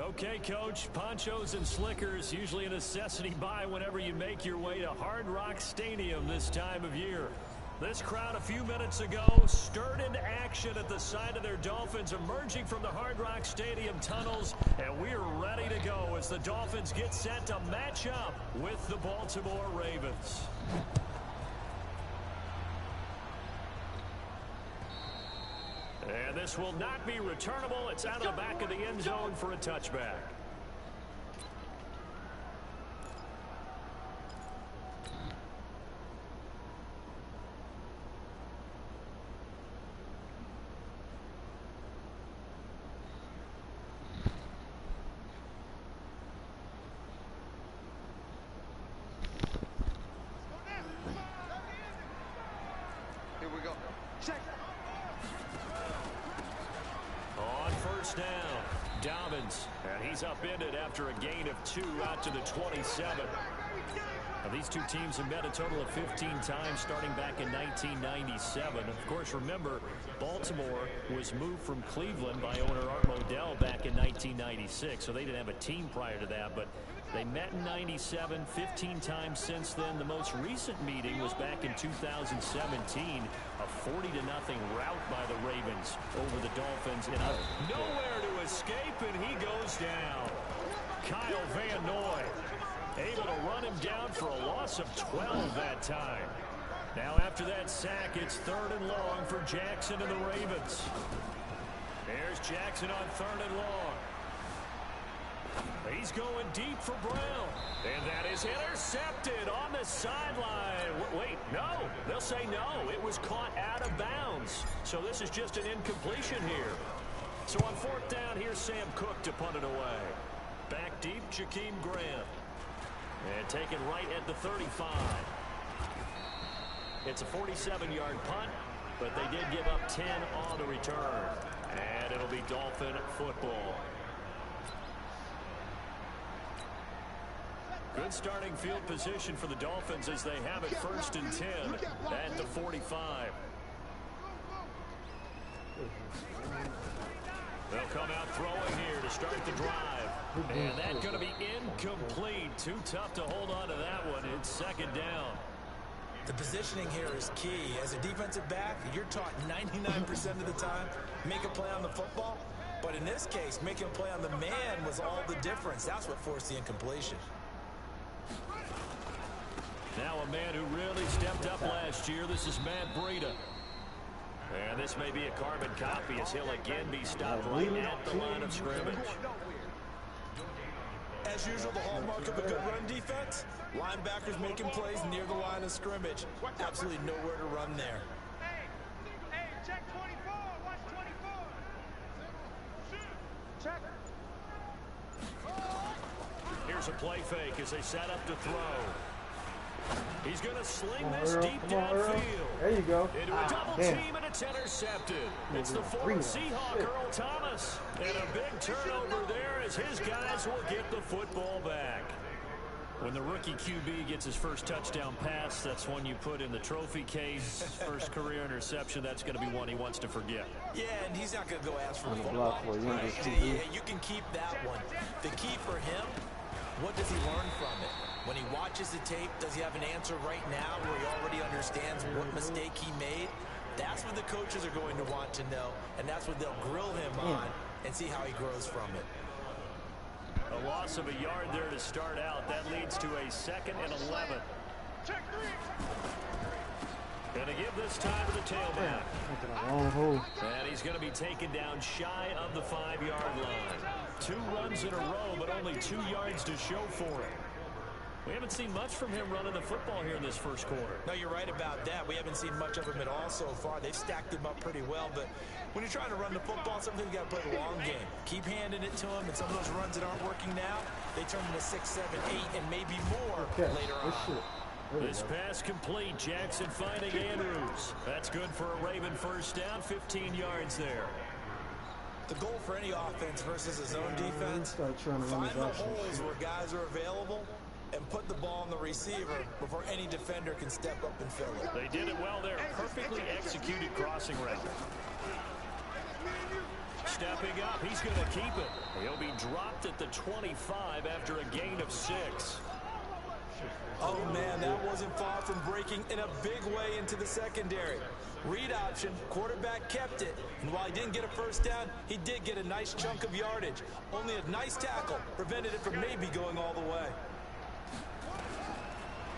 Okay, Coach, ponchos and slickers, usually a necessity buy whenever you make your way to Hard Rock Stadium this time of year. This crowd a few minutes ago stirred into action at the side of their Dolphins emerging from the Hard Rock Stadium tunnels, and we're ready to go as the Dolphins get set to match up with the Baltimore Ravens. And this will not be returnable. It's out of the back of the end zone for a touchback. Here we go. Check. On first down, Dobbins, and he's upended after a gain of 2 out to the 27. Now, these two teams have met a total of 15 times starting back in 1997. Of course, remember, Baltimore was moved from Cleveland by owner Art Modell back in 1996, so they didn't have a team prior to that, but they met in 97, 15 times since then. The most recent meeting was back in 2017, a 40-0 rout by the Ravens over the Dolphins. And nowhere to escape, and he goes down. Kyle Van Noy able to run him down for a loss of 12 that time. Now after that sack, it's 3rd and long for Jackson and the Ravens. There's Jackson on 3rd and long. He's going deep for Brown. And that is intercepted on the sideline. Wait, no. They'll say no. It was caught out of bounds. So this is just an incompletion here. So on 4th down, here's Sam Cook to punt it away. Back deep, Jakeem Grant. And taken right at the 35. It's a 47-yard punt, but they did give up 10 on the return. And it'll be Dolphin football. Good starting field position for the Dolphins as they have it 1st and 10 at the 45. They'll come out throwing here to start the drive. And that's going to be incomplete. Too tough to hold on to that one. It's 2nd down. The positioning here is key. As a defensive back, you're taught 99% of the time, make a play on the football. But in this case, making a play on the man was all the difference. That's what forced the incompletion. Now a man who really stepped up last year. This is Matt Breida. And this may be a carbon copy as he'll again be stopped right at the line of scrimmage. As usual, the hallmark of a good run defense, linebackers making plays near the line of scrimmage. Absolutely nowhere to run there. Hey, check 24. Watch 24. Check. Here's a play fake as they set up to throw. He's going to sling this deep downfield. There you go. Into a double team, and it's intercepted. It's the former Seahawk, Earl Thomas. And a big turnover there as his guys will get the football back. When the rookie QB gets his first touchdown pass, that's one you put in the trophy case. First career interception, that's going to be one he wants to forget. Yeah, and he's not going to go ask for the football. Yeah, you can keep that one. The key for him, what does he learn from it? When he watches the tape, does he have an answer right now where he already understands what mistake he made? That's what the coaches are going to want to know, and that's what they'll grill him on and see how he grows from it. A loss of a yard there to start out. That leads to a 2nd and 11. Check 3. Going to give this time to the tailback. And he's going to be taken down shy of the 5-yard line. 2 runs in a row, but only 2 yards to show for it. We haven't seen much from him running the football here in this first quarter. No, you're right about that. We haven't seen much of him at all so far. They've stacked him up pretty well, but when you're trying to run the football, sometimes you got to play the long game. Keep handing it to him, and some of those runs that aren't working now, they turn into 6, 7, 8, and maybe more later on. This pass complete. Jackson finding Andrews. That's good for a Raven first down, 15 yards there. The goal for any offense versus a zone defense, find the holes where guys are available and put the ball on the receiver before any defender can step up and fill it. They did it well there. Perfectly executed crossing route. stepping up. He's going to keep it. He'll be dropped at the 25 after a gain of 6. Oh, man, that wasn't far from breaking in a big way into the secondary. Read option, quarterback kept it. And while he didn't get a first down, he did get a nice chunk of yardage. Only a nice tackle prevented it from maybe going all the way.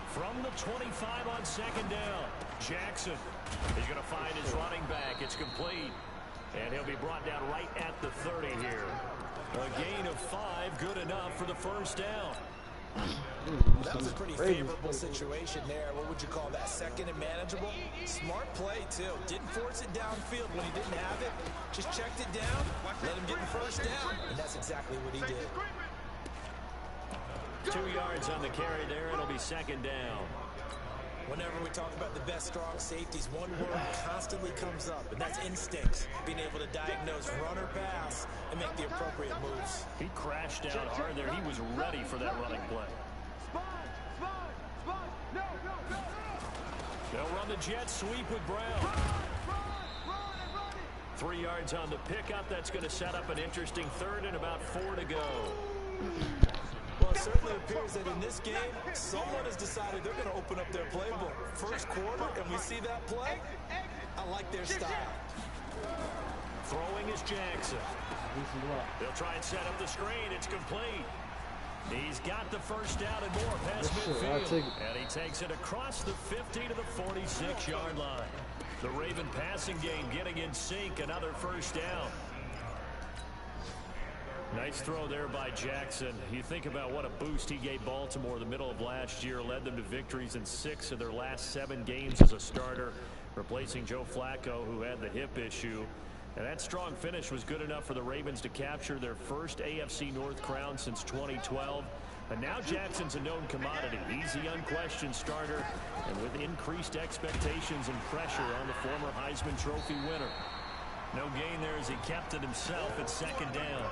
From the 25 on second down, Jackson. He's going to find his running back. It's complete. And he'll be brought down right at the 30 here. A gain of 5, good enough for the first down. That was a pretty favorable situation there. What would you call that? Second and manageable? Smart play, too. Didn't force it downfield when he didn't have it. Just checked it down, let him get the first down, and that's exactly what he did. 2 yards on the carry there. It'll be second down. Whenever we talk about the best strong safeties, one word constantly comes up, and that's instincts. Being able to diagnose run or pass and make the appropriate moves. He crashed out hard there. He was ready for that running play. They'll run the jet sweep with Brown. 3 yards on the pickup. That's going to set up an interesting third and about 4 to go. Well, it certainly appears that in this game, someone has decided they're going to open up their playbook. First quarter, and we see that play. I like their style. Throwing is Jackson. They'll try and set up the screen. It's complete. He's got the first down and more past midfield. And he takes it across the 50 to the 46-yard line. The Raven passing game getting in sync. Another first down. Nice throw there by Jackson. You think about what a boost he gave Baltimore the middle of last year, led them to victories in 6 of their last 7 games as a starter, replacing Joe Flacco, who had the hip issue. And that strong finish was good enough for the Ravens to capture their first AFC North crown since 2012. And now Jackson's a known commodity. He's the unquestioned starter, and with increased expectations and pressure on the former Heisman Trophy winner. No gain there as he kept it himself at second down.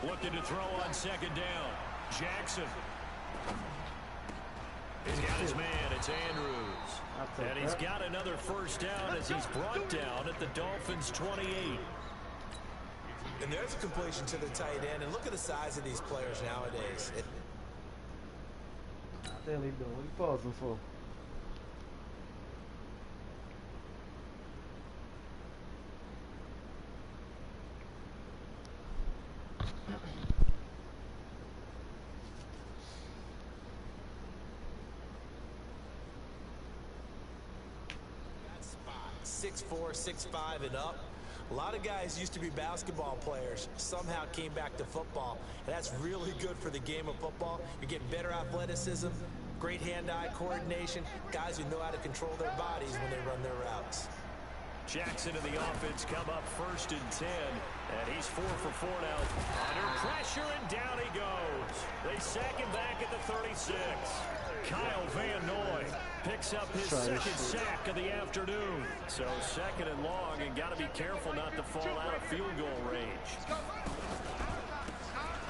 Looking to throw on second down. Jackson. He's got his man. It's Andrews. And he's got another first down as he's brought down at the Dolphins' 28. And there's a completion to the tight end. And look at the size of these players nowadays. What the hell he doing? What he pausing for? That spot, 6'4", 6'5", and up. A lot of guys used to be basketball players, somehow came back to football, and that's really good for the game of football. You're getting better athleticism, great hand-eye coordination, guys who know how to control their bodies when they run their routes. Jackson and the offense come up first and 10, and he's 4 for 4 now. Under pressure, and down he goes. They sack him back at the 36. Kyle Van Noy picks up his second sack of the afternoon. So second and long, and got to be careful not to fall out of field goal range.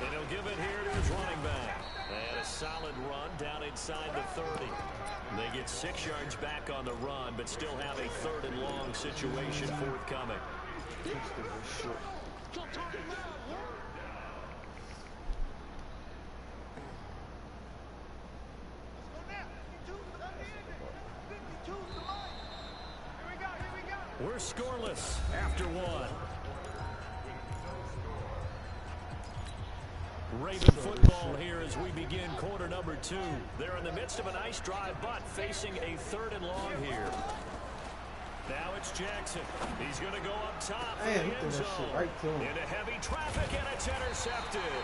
And he'll give it here to his running back. And a solid run down inside the 30. They get 6 yards back on the run, but still have a third and long situation forthcoming. We're scoreless after 1. Raven football here as we begin quarter number 2. They're in the midst of a nice drive, but facing a third and long here. Now it's Jackson. He's going to go up top for the end zone. Into heavy traffic, and it's intercepted.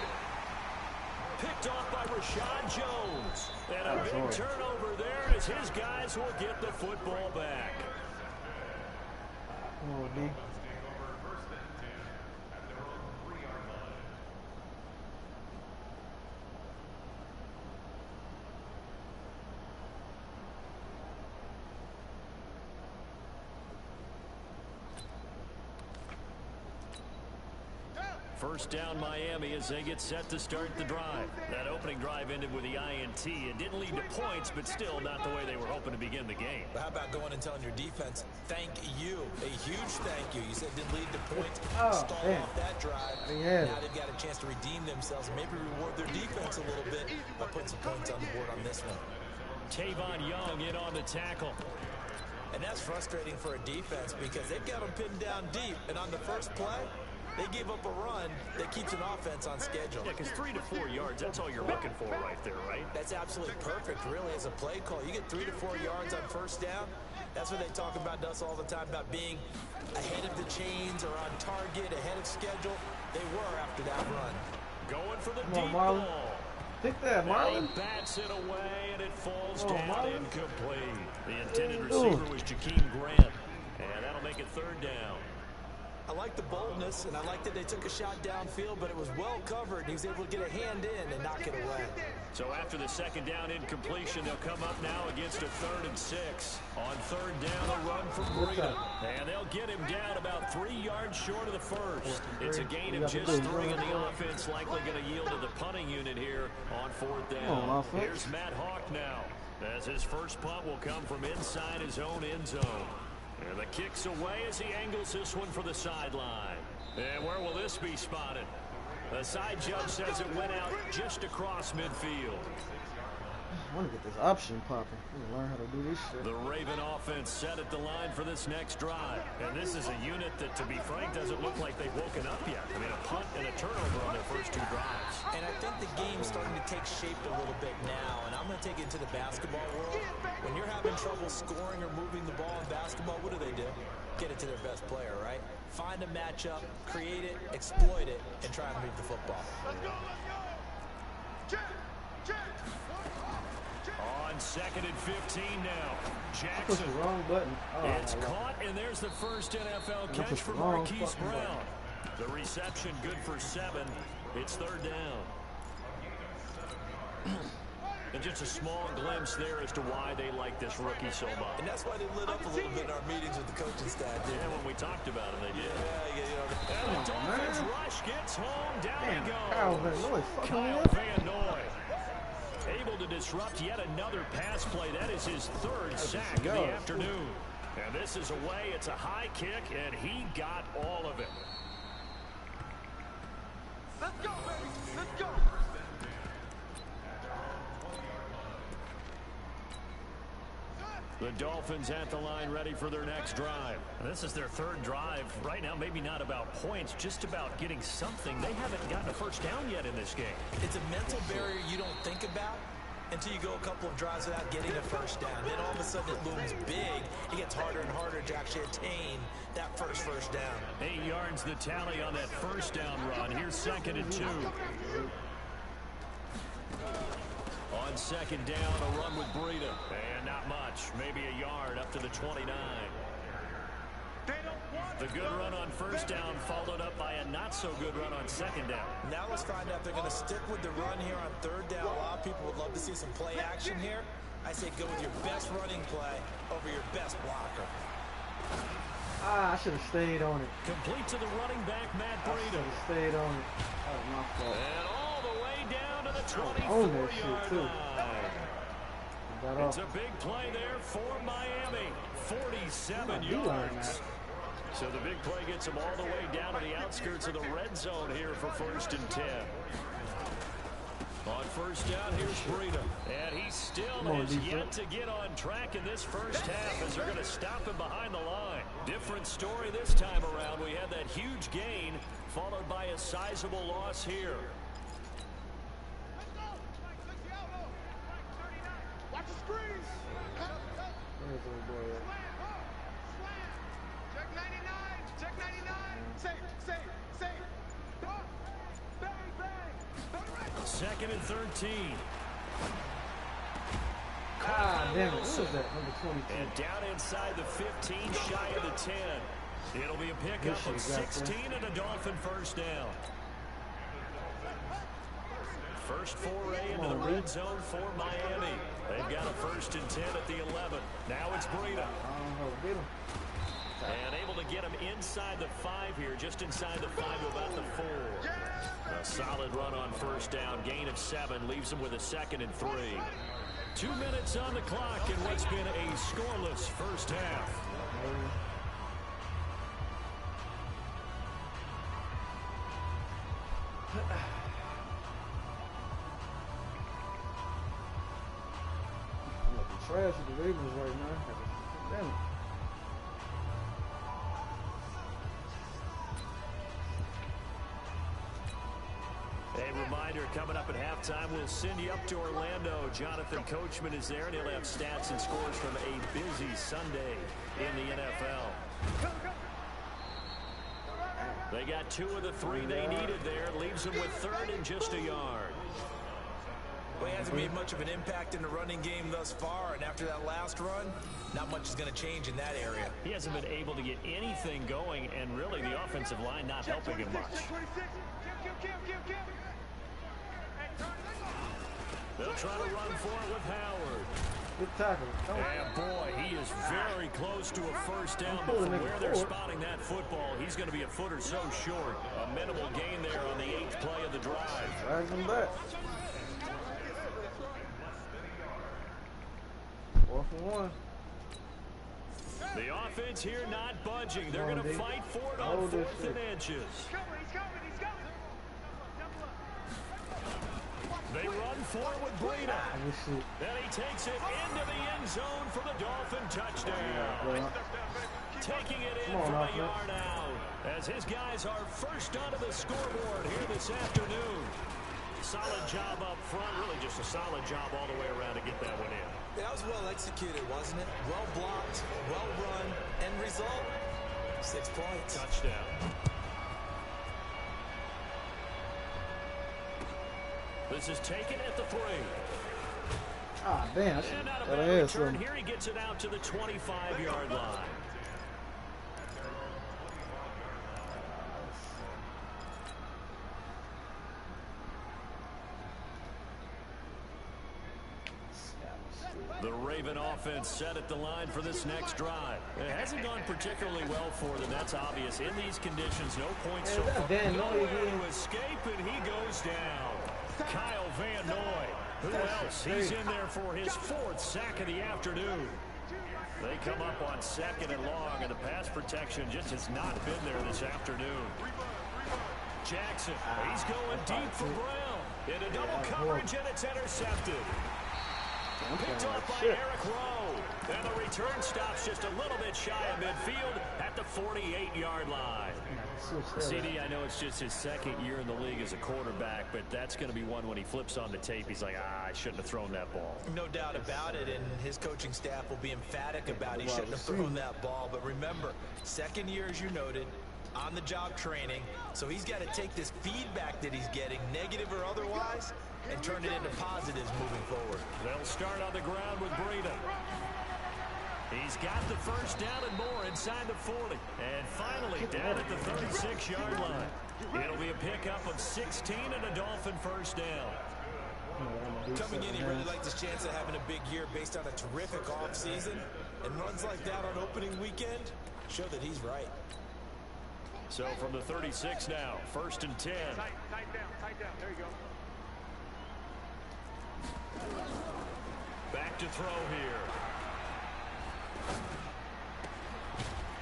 Picked off by Rashad Jones. And a big turnover there as his guys will get the football back. Oh, D. First down Miami as they get set to start the drive. That opening drive ended with the INT. It didn't lead to points, but still not the way they were hoping to begin the game. But how about going and telling your defense, thank you, a huge thank you. You said it didn't lead to points. Stall off that drive. Now they've got a chance to redeem themselves and maybe reward their defense a little bit by putting some points on the board on this one. Tavon Young in on the tackle. And that's frustrating for a defense because they've got them pinned down deep. And on the first play, they gave up a run that keeps an offense on schedule. Yeah, because 3 to 4 yards, that's all you're looking for right there, right? That's absolutely perfect, really, as a play call. You get 3 to 4 yards on first down. That's what they talk about us all the time, about being ahead of the chains or on target, ahead of schedule. They were after that run. Going for the deep ball. Take that, Marlon. He bats it away, and it falls down incomplete. The intended receiver was Jakeem Grant, and that'll make it third down. I like the boldness, and I like that they took a shot downfield, but it was well covered. He was able to get a hand in and knock it away. So after the second down incompletion, they'll come up now against a 3rd and 6. On third down, a run from Breida. And they'll get him down about 3 yards short of the first. It's a gain of just 3, and the offense likely going to yield to the punting unit here on 4th down. Here's Matt Hawk now, as his first punt will come from inside his own end zone. And the kick's away as he angles this one for the sideline. And where will this be spotted? The side judge says it went out just across midfield. I want to get this option popping. I want to learn how to do this shit. The Raven offense set at the line for this next drive. And this is a unit that, to be frank, doesn't look like they've woken up yet. I mean, a punt and a turnover on their first 2 drives. And I think the game's starting to take shape a little bit now. And I'm going to take it to the basketball world. When you're having trouble scoring or moving the ball in basketball, what do? Get it to their best player, right? Find a matchup, create it, exploit it, and try and move the football. Let's go, let's go. Check, check. On 2nd and 15 now. I Jackson. pushed the wrong button. It's caught, and there's the first NFL catch for Marquise Brown. The reception good for 7. It's 3rd down. And just a small glimpse there as to why they like this rookie so much. And that's why they lit up a little bit in our meetings with the coaching staff. Yeah, when we talked about it, they did. Yeah, And the Dolphins rush gets home. Down he goes. Kyle Van Noy. Able to disrupt yet another pass play. That is his 3rd sack of the afternoon. And this is away. It's a high kick, and he got all of it. Let's go, baby. Let's go. The Dolphins at the line ready for their next drive. And this is their 3rd drive. Right now, maybe not about points, just about getting something. They haven't gotten a first down yet in this game. It's a mental barrier you don't think about until you go a couple of drives without getting a first down. Then all of a sudden it looms big. It gets harder and harder to actually attain that first down. 8 yards the tally on that first down run. Here's 2nd and 2. On 2nd down, a run with Breida. And not much. Maybe a yard up to the 29. The good run on first down followed up by a not-so-good run on 2nd down. Now let's find out if they're going to stick with the run here on 3rd down. A lot of people would love to see some play action here. I say go with your best running play over your best blocker. I should have stayed on it. Complete to the running back, Matt I should Breida. have stayed on it. That was my fault. And all the way down to the own that shit, 24-yard too. line. It's a big play there for Miami. 47 yards. So the big play gets them all the way down to the outskirts of the red zone here for 1st and 10. On first down, here's Breida. And he still has yet to get on track in this first half as they're going to stop him behind the line. Different story this time around. We had that huge gain followed by a sizable loss here. Watch the screens. Where's the boy at? Check 99. Check 99. Safe. Bang, bang. 2nd and 13. Damn it. What was that? Number 22. And down inside the 15, shy of the 10. It'll be a pickup of 16 and a Dolphin first down. First foray into the red zone for Miami. They've got a 1st and 10 at the 11. Now it's Breida. And able to get him inside the 5 here, just inside the 5 to about the 4. A solid run on first down, gain of 7, leaves him with a 2nd and 3. 2 minutes on the clock in what's been a scoreless first half. I'm looking trash at the Ravens right now. Damn it. A reminder, coming up at halftime, we'll send you up to Orlando. Jonathan Coachman is there, and he'll have stats and scores from a busy Sunday in the NFL. They got 2 of the 3 they needed there. Leaves them with 3rd and just a yard. Well, he hasn't made much of an impact in the running game thus far, and after that last run, not much is going to change in that area. He hasn't been able to get anything going, and really the offensive line not helping him much. They'll try to run for it with Howard. Good tackle. And boy, he is very close to a first down, but from where they're spotting that football, he's going to be a foot or so short. A minimal gain there on the 8th play of the drive. Drag him back. 4th and 1. The offense here not budging. They're going to fight for it on 4th and inches. They run for it with Breida. And he takes it into the end zone for the Dolphin touchdown. Taking it in from a yard out as his guys are first onto the scoreboard here this afternoon. Solid job up front, really just a solid job all the way around to get that one in. That was well executed, wasn't it? Well blocked, well run, end result, 6 points. Touchdown. This is taken at the 3. Ah, damn. And out of bounds return here, he gets it out to the 25-yard line. The Raven offense set at the line for this next drive. It hasn't gone particularly well for them. That's obvious. In these conditions, no points so far. Nowhere to escape, and he goes down. Kyle Van Noy. Who else? He's in there for his 4th sack of the afternoon. They come up on 2nd and long, and the pass protection just has not been there this afternoon. Jackson, he's going deep for Brown. In a double coverage, and it's intercepted. Picked off by Eric Rowe. And the return stops just a little bit shy of midfield at the 48-yard line. CD, I know it's just his 2nd year in the league as a quarterback, but that's going to be one when he flips on the tape. He's like, I shouldn't have thrown that ball. No doubt about it, and his coaching staff will be emphatic about he shouldn't have thrown that ball. But remember, 2nd year, as you noted, on-the-job training, so he's got to take this feedback that he's getting, negative or otherwise, and turn it into positives moving forward. They'll start on the ground with Breida. He's got the first down and more inside the 40. And finally down at the 36-yard line. It'll be a pickup of 16 and a Dolphin first down. Coming in, he really liked his chance of having a big year based on a terrific offseason. And runs like that on opening weekend show that he's right. So from the 36 now, 1st and 10. Tight down. There you go. Back to throw here.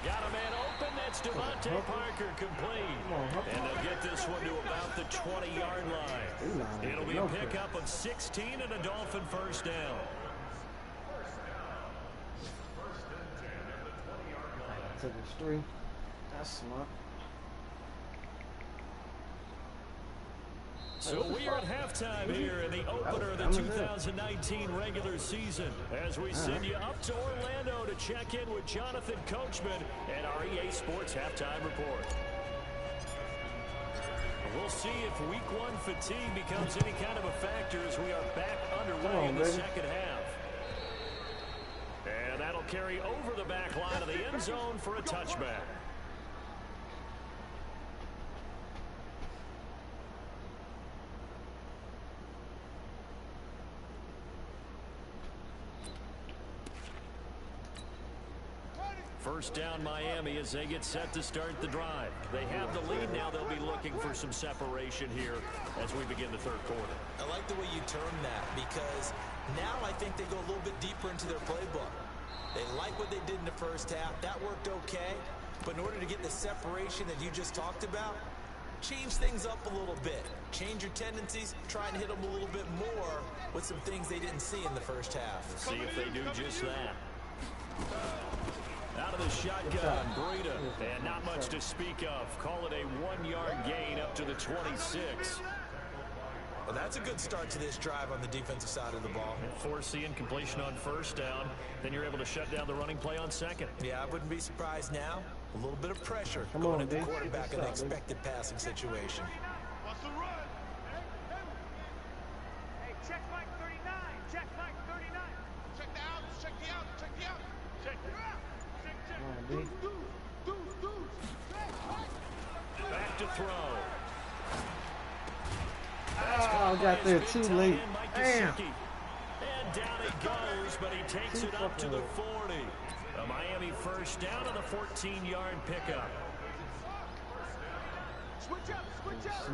Got a man open. That's Devontae Parker complete. And they'll get this one to about the 20-yard line. It'll be a pickup of 16 and a Dolphin first down. Take us 3. That's smart. So we are at halftime here in the opener of the 2019 regular season as we send you up to Orlando to check in with Jonathan Coachman and our EA Sports Halftime Report. We'll see if Week 1 fatigue becomes any kind of a factor as we are back underway in the second half. And that'll carry over the back line of the end zone for a touchback. First down Miami as they get set to start the drive. They have the lead now. They'll be looking for some separation here as we begin the third quarter. I like the way you term that because now I think they go a little bit deeper into their playbook. They like what they did in the first half. That worked okay. But in order to get the separation that you just talked about, change things up a little bit. Change your tendencies. Try and hit them a little bit more with some things they didn't see in the first half. See if they do just that. Out of the shotgun, Breida. And not much to speak of. Call it a 1-yard gain up to the 26. Well, that's a good start to this drive on the defensive side of the ball. Force the incompletion on first down. Then you're able to shut down the running play on second. Yeah, I wouldn't be surprised now. A little bit of pressure going at the quarterback in an expected passing situation. What's the run? Hey, check Mike 39. Check Mike 39. Check the out. Check the out. Check the out. Check the out. Back to throw. Oh, I got there too late. Damn. And down it goes, but he takes it up to the 40. A Miami first down on the 14-yard pickup. Switch up. Switch up.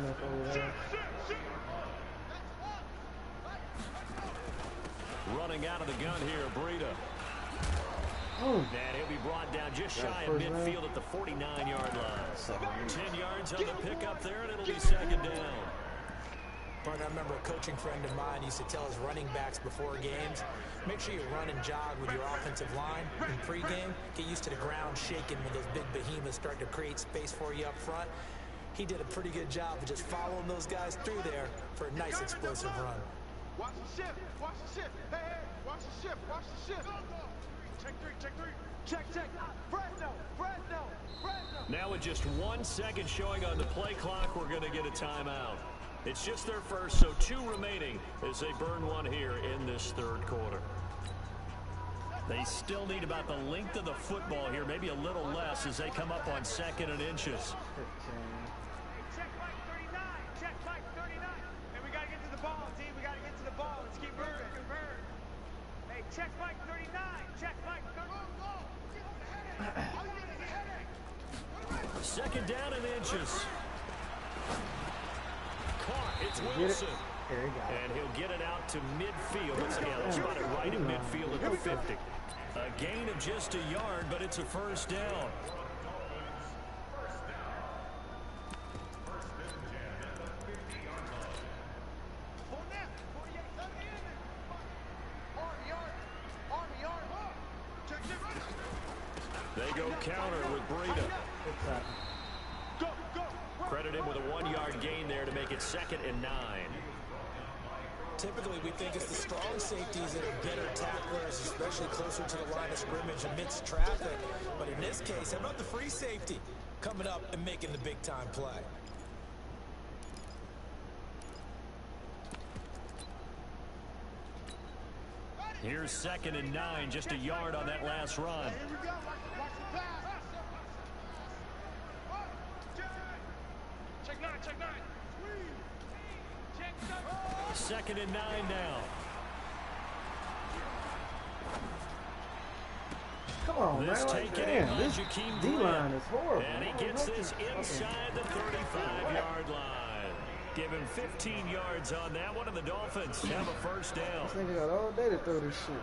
Running out of the gun here, Breida. Oh. And he'll be brought down just shy of midfield at the 49-yard line. 10 yards on the pickup there, and it'll be second down. I remember a coaching friend of mine used to tell his running backs before games, make sure you run and jog with your offensive line in pregame. Get used to the ground shaking when those big behemoths start to create space for you up front. He did a pretty good job of just following those guys through there for a nice explosive run. Watch the shift. Watch the shift. Hey, hey. Watch the shift. Watch the shift. Check three. Check three. Check. Fresno. Now with just 1 second showing on the play clock, we're going to get a timeout. It's just their first, so 2 remaining as they burn one here in this third quarter. They still need about the length of the football here, maybe a little less as they come up on second and inches. Check Mike 39. Check Mike 39. Hey, we got to get to the ball, team. We got to get to the ball. Let's keep moving. Hey, check Mike 39. Check Mike 39. Second down and inches. Caught. It's Wilson. And he'll get it out to midfield. Let's spot it right in midfield at the 50. A gain of just a yard, but it's a first down. They go counter with Breida. Credit him with a 1-yard gain there to make it 2nd and 9. Typically, we think it's the strong safeties that are better tacklers, especially closer to the line of scrimmage amidst traffic. But in this case, how about the free safety coming up and making the big-time play? Here's 2nd and 9, just a yard on that last run. Here we go. Watch the pass. Check 9. Check 9. Check 2nd and 9 now. Come on, This man. taken Damn, in by this Jakeem D-line Grant. is horrible. And he gets this inside the 35-yard line. Give him 15 yards on that one, and the Dolphins have a first down. This nigga got all day to throw this shit.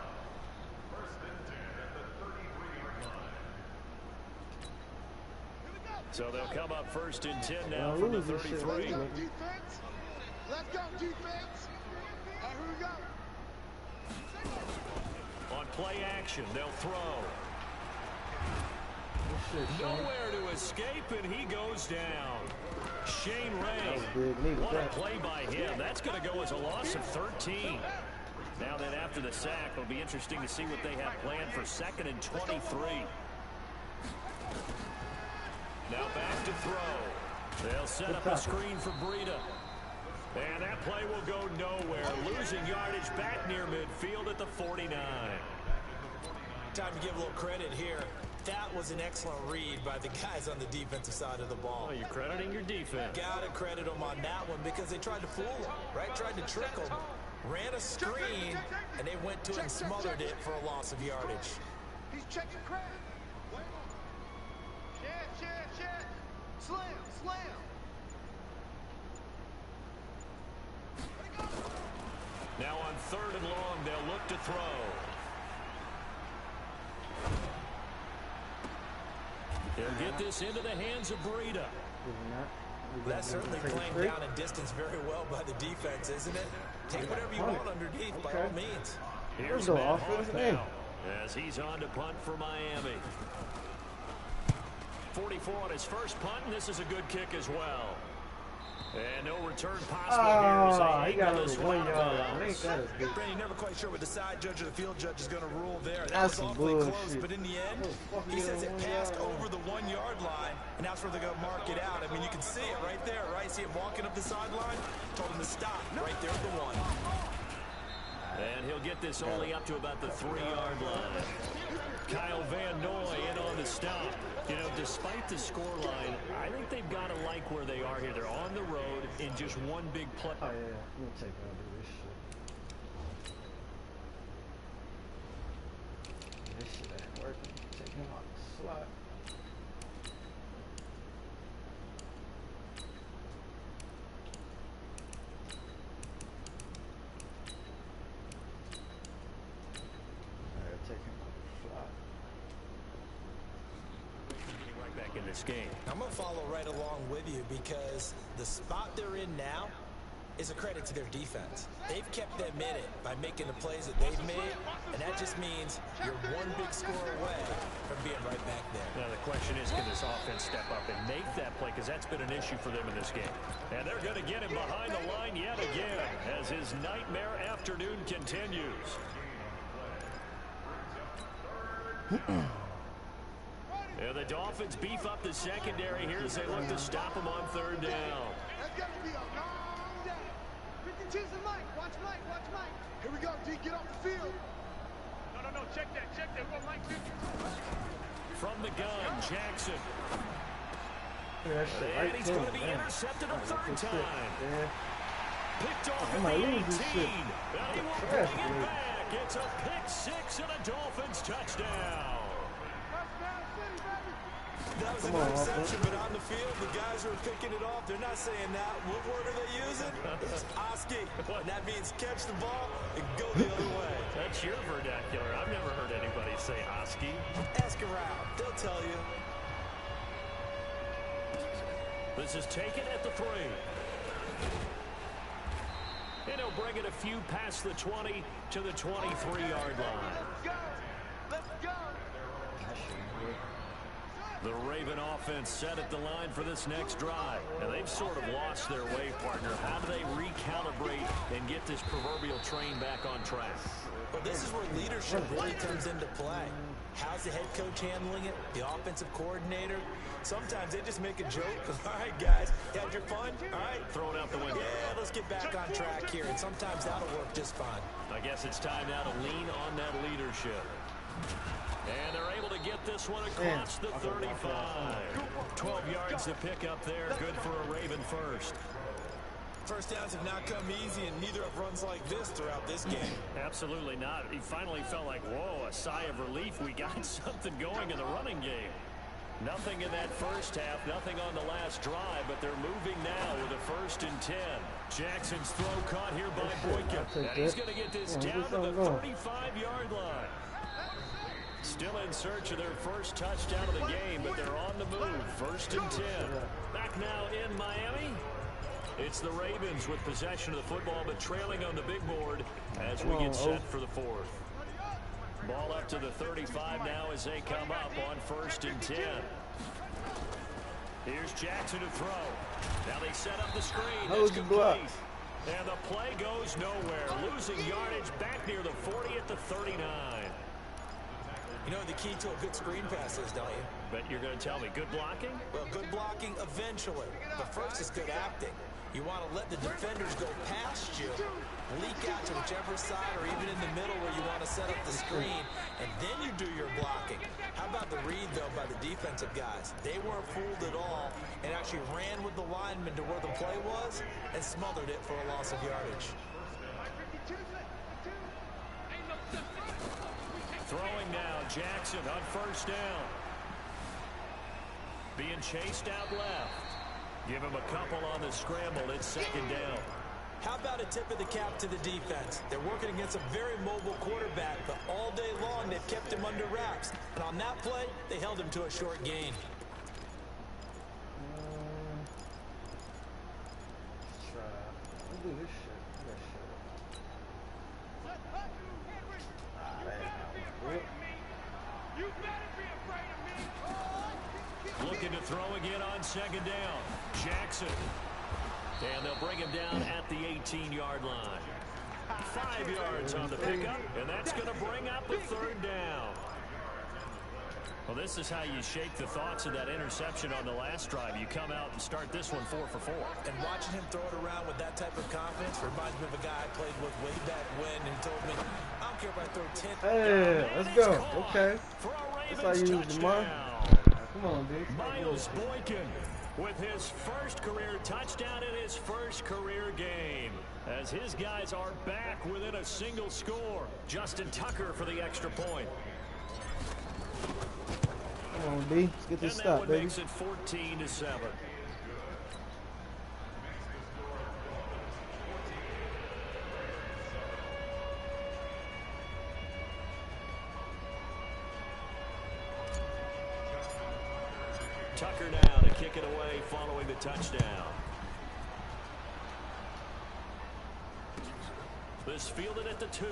So they'll come up 1st and 10 now from the 33. Let's go, defense. Let's go, defense. All right, here we go. On play action, they'll throw. Shit, Nowhere to escape, and he goes down. Shane Ray. big. What a play by him. That's going to go as a loss of 13. Now then, after the sack, it'll be interesting to see what they have planned for 2nd and 23. Now back to throw. They'll set up a screen for Breida. And that play will go nowhere. Losing yardage back near midfield at the 49. Time to give a little credit here. That was an excellent read by the guys on the defensive side of the ball. Well, you're crediting your defense. Gotta credit them on that one because they tried to fool them, right? Tried to trick them. Ran a screen, and they went to it and smothered it for a loss of yardage. He's checking Craig. Check. Slam. Now on 3rd and long, they'll look to throw. They'll get this into the hands of Breida. That's certainly playing down a distance very well by the defense, isn't it? Take whatever you want underneath, by all means. Here's Matt Hawk now, as he's on to punt for Miami. 44 on his first punt, and this is a good kick as well. And no return possible here as they he got this one one. yard. Ain't that a big? Brandon, never quite sure what the side judge or the field judge is going to rule there. That That's was awfully bullshit. close, but in the end, he says it passed over the 1 yard line, and that's where they're going to mark it out. I mean, you can see it right there, right? See him walking up the sideline? Told him to stop right there at the 1. And he'll get this only up to about the 3-yard line. Kyle Van Noy in on the stop. You know, despite the scoreline, I think they've got to like where they are here. They're on the road in just one big play. Oh, yeah. We'll take out of this shit. This shit ain't working. Take him out the slot. In this game. I'm going to follow right along with you because the spot they're in now is a credit to their defense. They've kept them in it by making the plays that they've made, and that just means you're one big score away from being right back there. Now the question is, can this offense step up and make that play, because that's been an issue for them in this game. And they're going to get him behind the line yet again as his nightmare afternoon continues. And the Dolphins beef up the secondary here as they look to stop him on 3rd down. That's got to be a long day. 52's the Mike. Watch Mike. Here we go, D. Get off the field. No. Check that. Go, Mike. From the gun, Jackson. Yeah, And he's going to be intercepted a 3rd time. Picked off at the 18. And he will bring it back. It's a pick 6 and a Dolphins touchdown. That was an interception, but on the field, the guys who are picking it off, they're not saying that. What word are they using? It's Oski. And that means catch the ball and go the other way. That's your vernacular. I've never heard anybody say Oski. Ask around. They'll tell you. This is taken at the 3. And he'll bring it a few past the 20 to the 23-yard line. Let's go. The Raven offense set at the line for this next drive. And they've sort of lost their way, partner. How do they recalibrate and get this proverbial train back on track? Well, this is where leadership really comes into play. How's the head coach handling it? The offensive coordinator? Sometimes they just make a joke. All right, guys, you had your fun? All right. Throw it out the window. Yeah, let's get back on track here. And sometimes that'll work just fine. I guess it's time now to lean on that leadership. And they're able to get this one across the 35. 12 yards to pick up there. Good for a Raven first. First downs have not come easy, and neither have runs like this throughout this game. Absolutely not. He finally felt like, whoa, a sigh of relief. We got something going in the running game. Nothing in that first half, nothing on the last drive, but they're moving now with a 1st and 10. Jackson's throw caught here by Boykin. And he's going to get this down to the 35-yard line. Still in search of their first touchdown of the game, but they're on the move. 1st and 10. Back now in Miami. It's the Ravens with possession of the football, but trailing on the big board as we get set for the 4th. Ball up to the 35 now as they come up on 1st and 10. Here's Jackson to throw. Now they set up the screen. That's complete. And the play goes nowhere. Losing yardage back near the 40 at the 39. You know the key to a good screen pass is, don't you? But you're going to tell me good blocking? Well, good blocking eventually. But first is good acting. You want to let the defenders go past you, leak out to whichever side or even in the middle where you want to set up the screen, and then you do your blocking. How about the read, though, by the defensive guys? They weren't fooled at all and actually ran with the lineman to where the play was and smothered it for a loss of yardage. Throwing now, Jackson on 1st down. being chased out left. Give him a couple on the scramble. It's second down. How about a tip of the cap to the defense? They're working against a very mobile quarterback, but all day long they've kept him under wraps. And on that play, they held him to a short gain. Let's do this shit. Looking to throw again on second down. Jackson. And they'll bring him down at the 18-yard line. 5 yards on the pickup, and that's going to bring up a third down. Well, this is how you shake the thoughts of that interception on the last drive. You come out and start this one 4 for 4. And watching him throw it around with that type of confidence reminds me of a guy I played with way back when who told me, I don't care if I throw 10. Hey, let's go. Okay. That's how you use the money. Come on, dude. Miles Boykin with his first career touchdown in his first career game, as his guys are back within a single score. Justin Tucker for the extra point. Come on, B. Let's get this stop, baby. Makes it 14-7. Tucker now to kick it away following the touchdown. This fielded at the 2.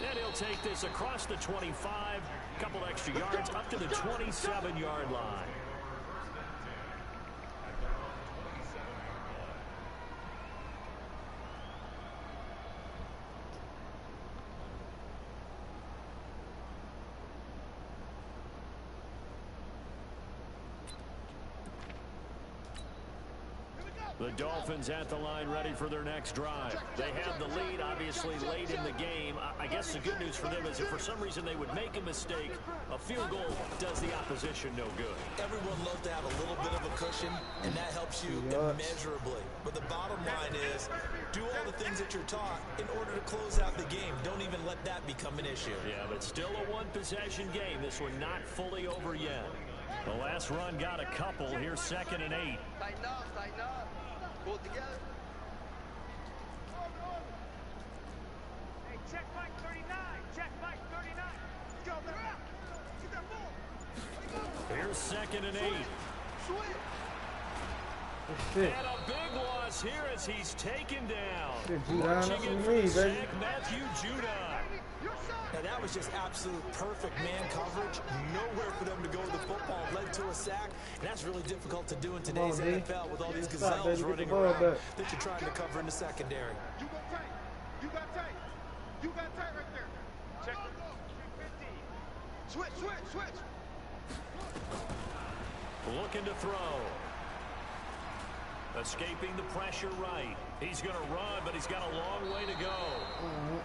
And he'll take this across the 25, couple extra yards up to the 27-yard line. The Dolphins at the line ready for their next drive. They have the lead, obviously, late in the game. I guess the good news for them is if for some reason they would make a mistake, a field goal does the opposition no good. Everyone loves to have a little bit of a cushion, and that helps you immeasurably. But the bottom line is, do all the things that you're taught in order to close out the game. Don't even let that become an issue. Yeah, but still a one-possession game. This one not fully over yet. The last run got a couple. Here's 2nd and 8. Tighten up, tighten up. Pull it together. Hey, check Mike 39. Check Mike 39. Let's go, man. Get that ball. Here's 2nd and 8. Shit. And a big loss here as he's taken down. Shit, Judon, that's Marching in on for me, the baby. sack, Matthew Judon. Now that was just absolute perfect man coverage. Nowhere for them to go with the football. Led to a sack. And that's really difficult to do in today's NFL with all these gazelles running around that you're trying to cover in the secondary. You go tight. You got tight. You got tight right there. Check 50. Switch. Looking to throw. Escaping the pressure right. He's going to run, but he's got a long way to go.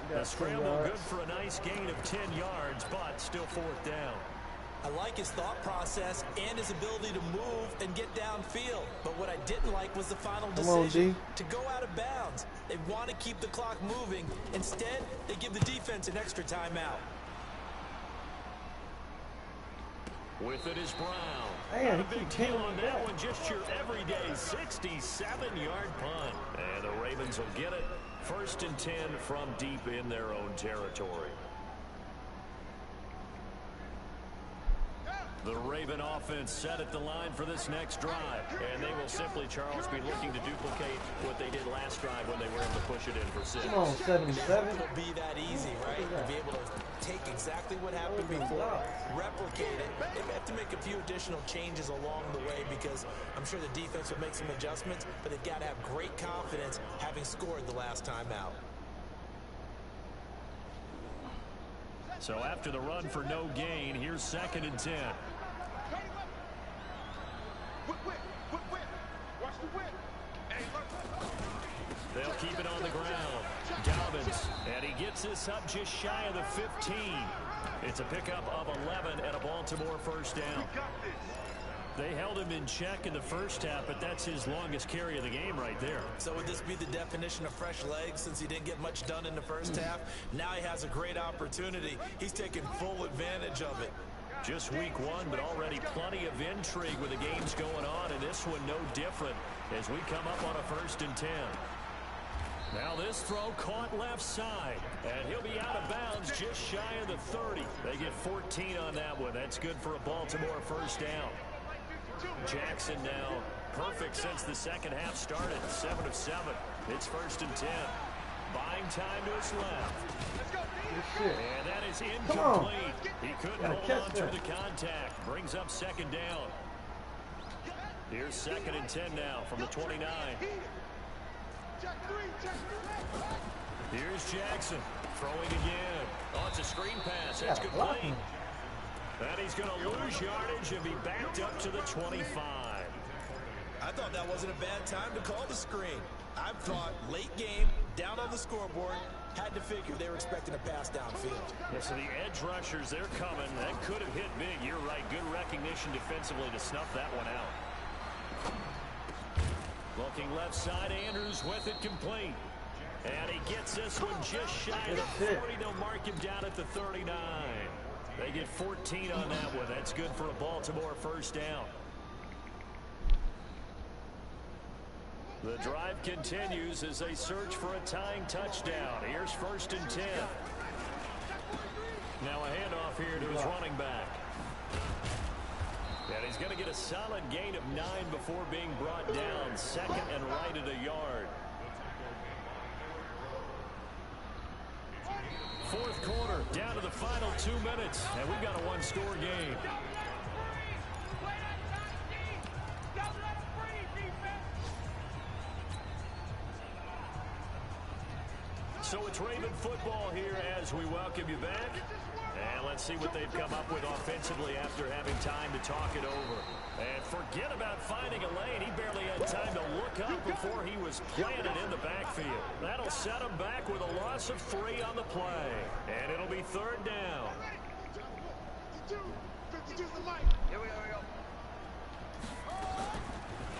The scramble good for a nice gain of 10 yards, but still 4th down. I like his thought process and his ability to move and get downfield. But what I didn't like was the final decision to go out of bounds. They want to keep the clock moving. Instead, they give the defense an extra timeout. With it is Brown. Man, Not a big deal on that one. Just your everyday 67-yard punt. And the Ravens will get it. 1st and 10 from deep in their own territory. The Raven offense set at the line for this next drive. And they will simply, Charles, be looking to duplicate what they did last drive when they were able to push it in for 6. Come on, 77. It'll be that easy, right? To be able to take exactly what happened before, replicate it. They may have to make a few additional changes along the way because I'm sure the defense will make some adjustments, but they've got to have great confidence having scored the last time out. So after the run for no gain, here's 2nd and 10. Whip. Watch the whip. Hey, look. They'll keep it on the ground. Dobbins, and he gets this up just shy of the 15. It's a pickup of 11 and a Baltimore 1st down. They held him in check in the first half, but that's his longest carry of the game right there. So would this be the definition of fresh legs since he didn't get much done in the first half? Now he has a great opportunity. He's taking full advantage of it. Just week one, but already plenty of intrigue with the games going on, and this one no different as we come up on a 1st and 10. Now this throw caught left side, and he'll be out of bounds just shy of the 30. They get 14 on that one. That's good for a Baltimore 1st down. Jackson now perfect since the second half started. 7 of 7. It's 1st and 10. Buying time to his left. And that is incomplete. He couldn't hold on to the contact. Brings up 2nd down. Here's 2nd and 10 now from the 29. Here's Jackson throwing again. Oh, it's a screen pass. That's complete. And he's going to lose yardage and be backed up to the 25. I thought that wasn't a bad time to call the screen. I thought late game, down on the scoreboard, had to figure they were expecting a pass downfield. Yeah, so the edge rushers, they're coming. That could have hit big. You're right. Good recognition defensively to snuff that one out. Looking left side, Andrews with it complete. And he gets this one just shy of the 40. They'll mark him down at the 39. They get 14 on that one. That's good for a Baltimore 1st down. The drive continues as they search for a tying touchdown. Here's 1st and 10. Now a handoff here to his running back. And he's going to get a solid gain of 9 before being brought down. 2nd and right at a yard. 4th quarter, down to the final 2 minutes, and we've got a one-score game. So it's Raven football here as we welcome you back. And let's see what they've come up with offensively after having time to talk it over. And forget about finding a lane. He barely had time to look up before he was planted in the backfield. That'll set him back with a loss of 3 on the play. And it'll be 3rd down. Here we go.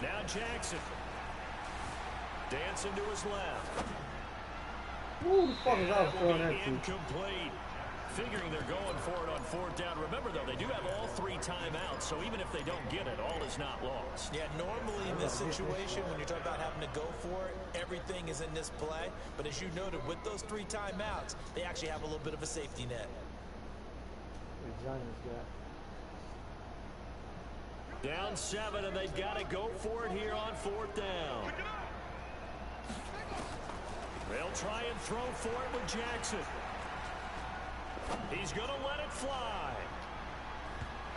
Now Jackson. Dancing to his left. Who the fuck is out throwing that to? Incomplete. Figuring they're going for it on 4th down. Remember, though, they do have all 3 timeouts, so even if they don't get it, all is not lost. Yeah, normally in this situation, when you're talking about having to go for it, everything is in this play. But as you noted, with those 3 timeouts, they actually have a little bit of a safety net. Down 7, and they've got to go for it here on 4th down. They'll try and throw for it with Jackson. He's going to let it fly.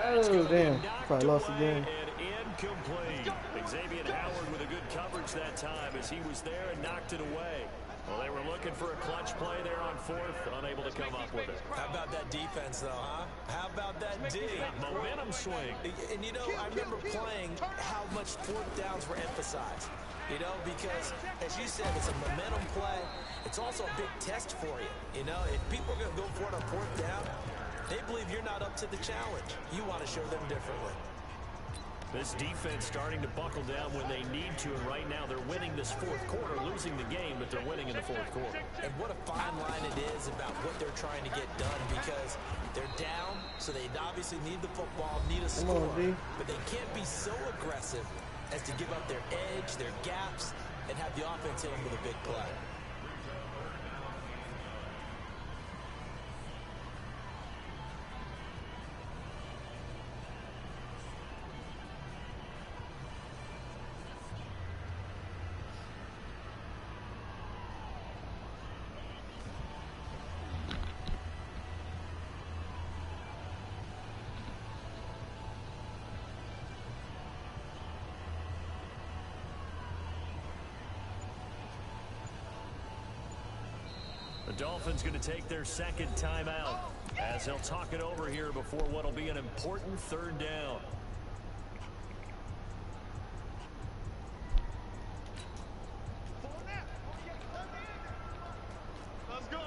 Oh, damn. Probably lost the game. And incomplete. Xavier Howard with a good coverage that time as he was there and knocked it away. Well, they were looking for a clutch play there on 4th, unable to come up with it. How about that defense, though, huh? How about that D? Momentum swing. And, you know, I remember playing how much 4th downs were emphasized. You know, because, as you said, it's a momentum play. It's also a big test for you. You know, if people are going to go for it on 4th down, they believe you're not up to the challenge. You want to show them differently. This defense starting to buckle down when they need to, and right now they're winning this 4th quarter, losing the game, but they're winning in the 4th quarter. And what a fine line it is about what they're trying to get done, because they're down, so they obviously need the football, need a score, but they can't be so aggressive as to give up their edge, their gaps, and have the offense hit them with a big play. The Dolphins going to take their 2nd timeout as they'll talk it over here before what will be an important 3rd down. Let's go.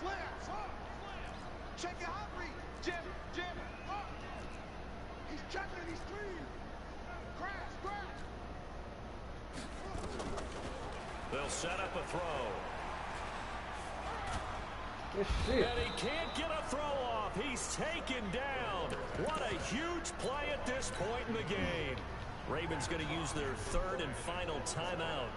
Slam. Check your hot read. Jim. He's checking. He's clean. Crash. They'll set up a throw. Good shit. And he can't get a throw off. off. He's taken down. What a huge play at this point in the game. Ravens going to use their third and final timeout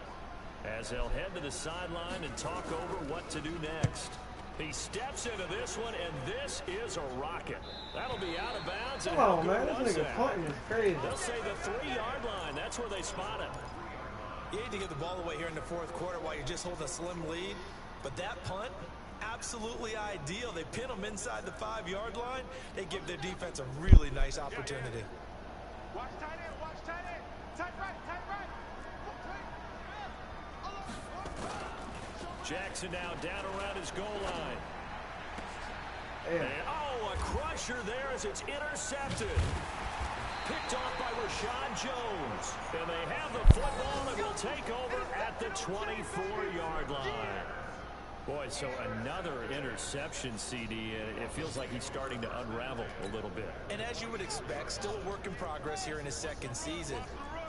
as they'll head to the sideline and talk over what to do next. He steps into this one, and this is a rocket. That'll be out of bounds. Come on, man. This nigga punting is crazy. They'll say the 3-yard line. That's where they spot him. You need to get the ball away here in the fourth quarter while you're just holding a slim lead. But that punt, absolutely ideal. They pin them inside the 5-yard line. They give their defense a really nice opportunity. Watch tight end, watch tight end. Tight right, tight right. Jackson now down around his goal line. Yeah. And, a crusher there as it's intercepted. Picked off by Rashad Jones. And they have the football and will take over at the 24-yard line. Boy, so another interception, CD. It feels like he's starting to unravel a little bit. And as you would expect, still a work in progress here in his second season.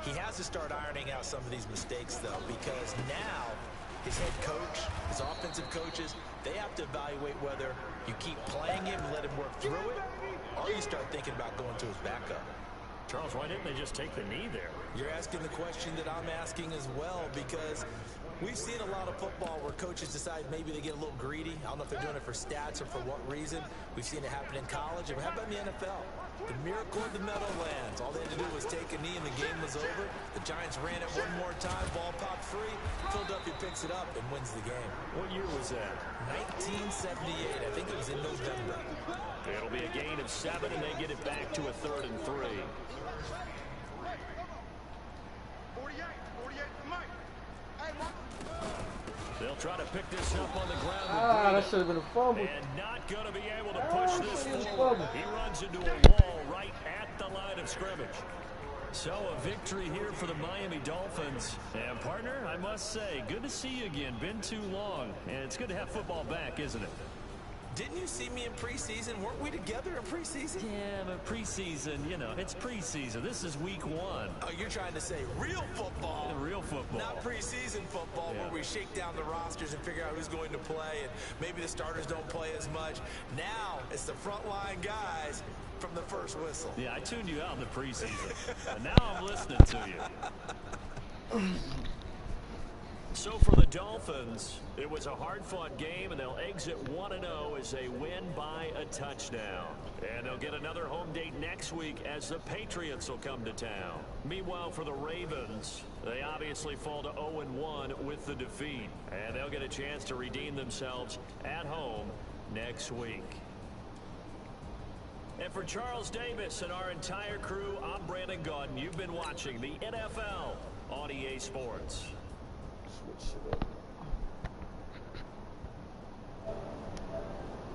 He has to start ironing out some of these mistakes, though, because now his head coach, his offensive coaches, they have to evaluate whether you keep playing him and let him work through it, or you start thinking about going to his backup. Charles, why didn't they just take the knee there? You're asking the question that I'm asking as well, because we've seen a lot of football where coaches decide maybe they get a little greedy. I don't know if they're doing it for stats or for what reason. We've seen it happen in college. And how about in the NFL? The miracle of the Meadowlands. All they had to do was take a knee and the game was over. The Giants ran it one more time. Ball popped free. Philadelphia picks it up and wins the game. What year was that? 1978. I think it was in November. It'll be a gain of 7, and they get it back to a 3rd and 3. 48 for Mike. Hey, Mike. They'll try to pick this up on the ground. That should have been a fumble. And not going to be able to push this fumble. forward. He runs into a wall right at the line of scrimmage. So a victory here for the Miami Dolphins. And partner, I must say, good to see you again. Been too long. And it's good to have football back, isn't it? Didn't you see me in preseason? Weren't we together in preseason? Yeah, but preseason, it's preseason. This is week 1. Oh, you're trying to say real football. The real football. Not preseason football where we shake down the rosters and figure out who's going to play, and maybe the starters don't play as much. Now it's the frontline guys from the first whistle. Yeah, I tuned you out in the preseason. And now I'm listening to you. So for the Dolphins, it was a hard-fought game, and they'll exit 1-0 as they win by a touchdown. And they'll get another home date next week as the Patriots will come to town. Meanwhile, for the Ravens, they obviously fall to 0-1 with the defeat. And they'll get a chance to redeem themselves at home next week. And for Charles Davis and our entire crew, I'm Brandon Gaudin. You've been watching the NFL on EA Sports. Switch it up.